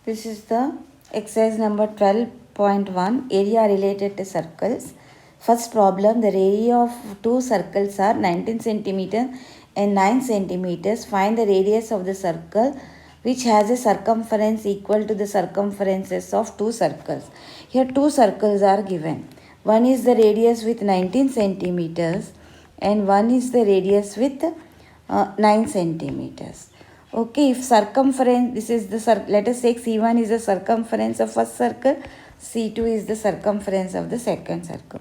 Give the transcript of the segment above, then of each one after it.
This is the exercise number 12.1, area related to circles. First problem, the area of two circles are 19 centimeters and 9 centimeters. Find the radius of the circle which has a circumference equal to the circumferences of two circles. Here two circles are given. One is the radius with 19 centimeters and one is the radius with 9 centimeters. Okay, if circumference, this is the, let us take C1 is the circumference of first circle, C2 is the circumference of the second circle.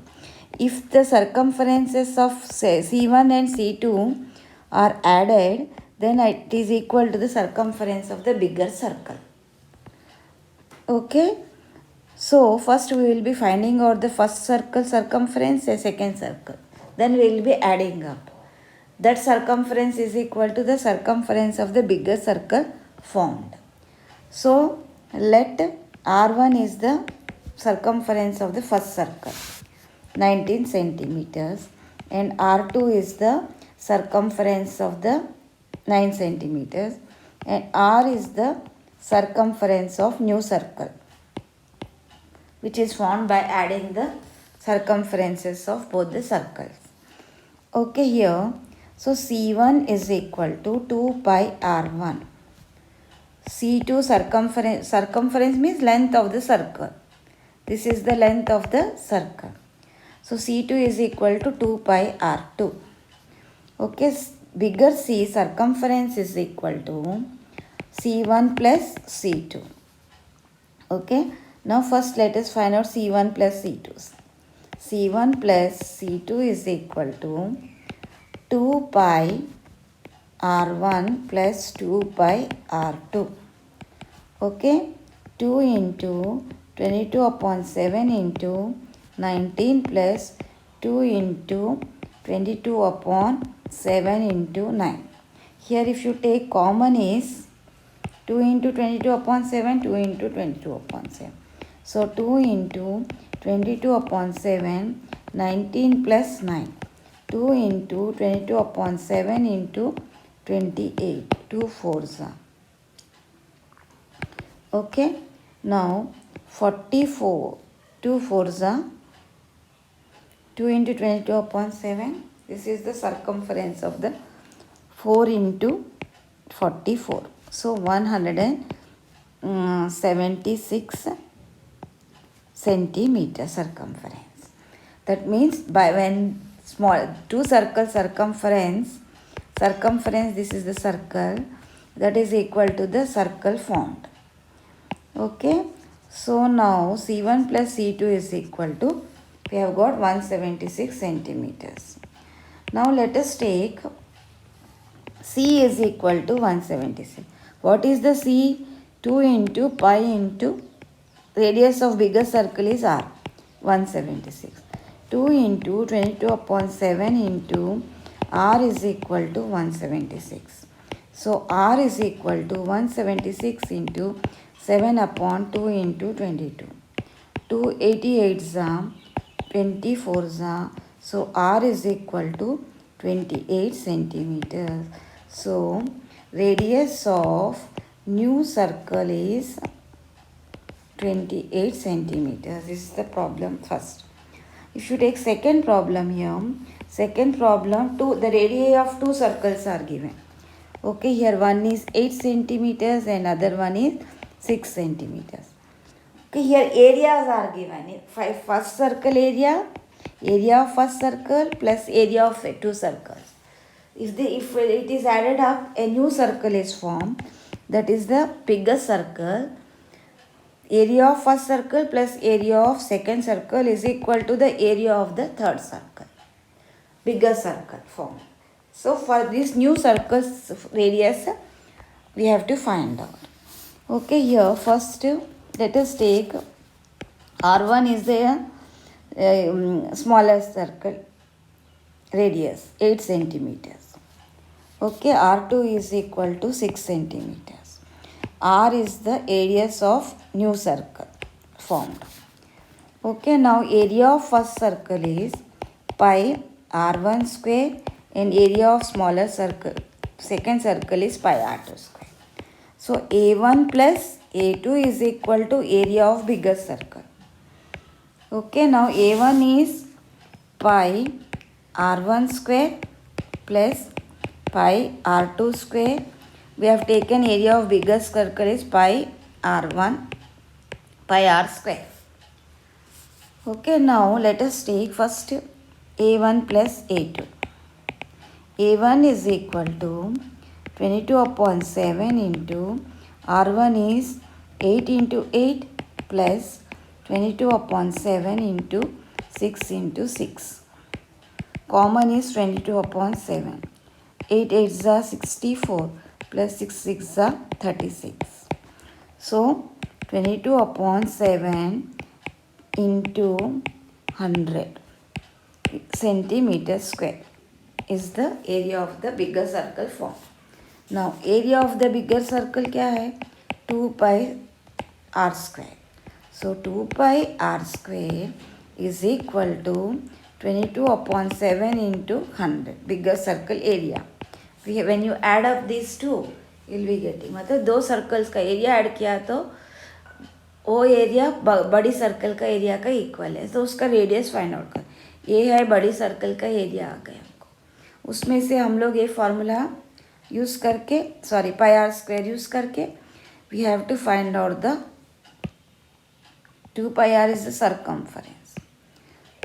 If the circumferences of C1 and C2 are added, then it is equal to the circumference of the bigger circle. Okay, so first we will be finding out the first circle circumference, the second circle. Then we will be adding up. That circumference is equal to the circumference of the bigger circle formed. So let R1 is the circumference of the first circle, 19 centimeters, and R2 is the circumference of the 9 centimeters, and R is the circumference of new circle, which is formed by adding the circumferences of both the circles. Okay, here, so C1 is equal to 2 pi R1. C2 circumference means length of the circle. This is the length of the circle. So C2 is equal to 2 pi R2. Okay, bigger C circumference is equal to C1 plus C2. Okay, now first let us find out C1 plus C2. C1 plus C2 is equal to 2 pi R1 plus 2 pi R2. Okay, 2 into 22 upon 7 into 19 plus 2 into 22 upon 7 into 9. Here if you take common is 2 into 22 upon 7, 2 into 22 upon 7. So 2 into 22 upon 7, 19 plus 9. 2 into 22 upon 7 into 28, 2 4s are. Okay, now 44, 2 4s are. 2 into 22 upon 7, this is the circumference of the 4 into 44. So 176 centimeter circumference. That means by when small two circle circumference, this is the circle, that is equal to the circle formed. Okay, so now C1 plus C2 is equal to, we have got 176 centimeters. Now let us take C is equal to 176. What is the C? 2 into pi into radius of bigger circle is R, 176. 2 into 22 upon 7 into R is equal to 176. So R is equal to 176 into 7 upon 2 into 22. 288s are 24s are. So R is equal to 28 centimeters. So radius of new circle is 28 centimeters. This is the problem first. If you take second problem here, the radii of two circles are given. Okay, here one is 8 centimeters and other one is 6 centimeters. Okay, here areas are given. First circle area of first circle plus area of two circles. If it is added up, a new circle is formed. That is the bigger circle. Area of first circle plus area of second circle is equal to the area of the third circle. Bigger circle formed. So for this new circle's radius, we have to find out. Okay, here first let us take R1 is the smaller circle radius, 8 centimeters. Okay, R2 is equal to 6 centimeters. R is the radius of new circle formed. Okay, now area of first circle is pi R1 square and area of smaller circle, second circle is pi R2 square. So A1 plus A2 is equal to area of bigger circle. Okay, now A1 is pi r1 square plus pi r2 square. We have taken area of bigger circle is pi r1 pi r square. Okay, now let us take first A1 plus A2. A1 is equal to 22 upon 7 into R1 is 8 into 8 plus 22 upon 7 into 6 into 6. Common is 22 upon 7. 8 8s are 64 plus 6 6 are 36. So 22 upon 7 into 100 centimeter square is the area of the bigger circle formed. Now area of the bigger circle क्या है 2 pi r square. So 2 pi r square is equal to 22 upon 7 into 100 bigger circle area. When you add up these two you will be getting मतलब दो circles का area add किया तो वो area बड़ी circle का एरिया का equal है तो उसका रेडियस फाइंड आउट कर. ये है बड़ी सर्कल का एरिया आ गया हमको. उसमें से हम लोग ये फॉर्मूला यूज़ करके पाई आर स्क्वायर यूज़ करके we have to find out the 2 pi r is the circumference.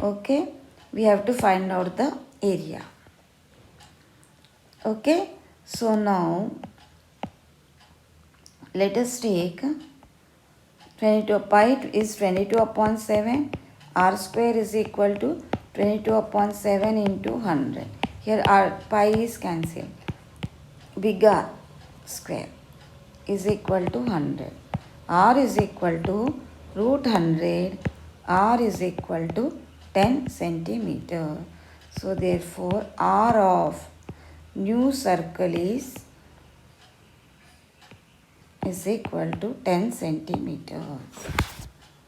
Okay, we have to find out the area. Okay, so now let us take 22 pi is 22 upon 7. R square is equal to 22 upon 7 into 100. Here r pi is cancelled. Big R square is equal to 100. R is equal to root 100. R is equal to 10 centimeter. So therefore R of new circle is equal to 10 centimeters.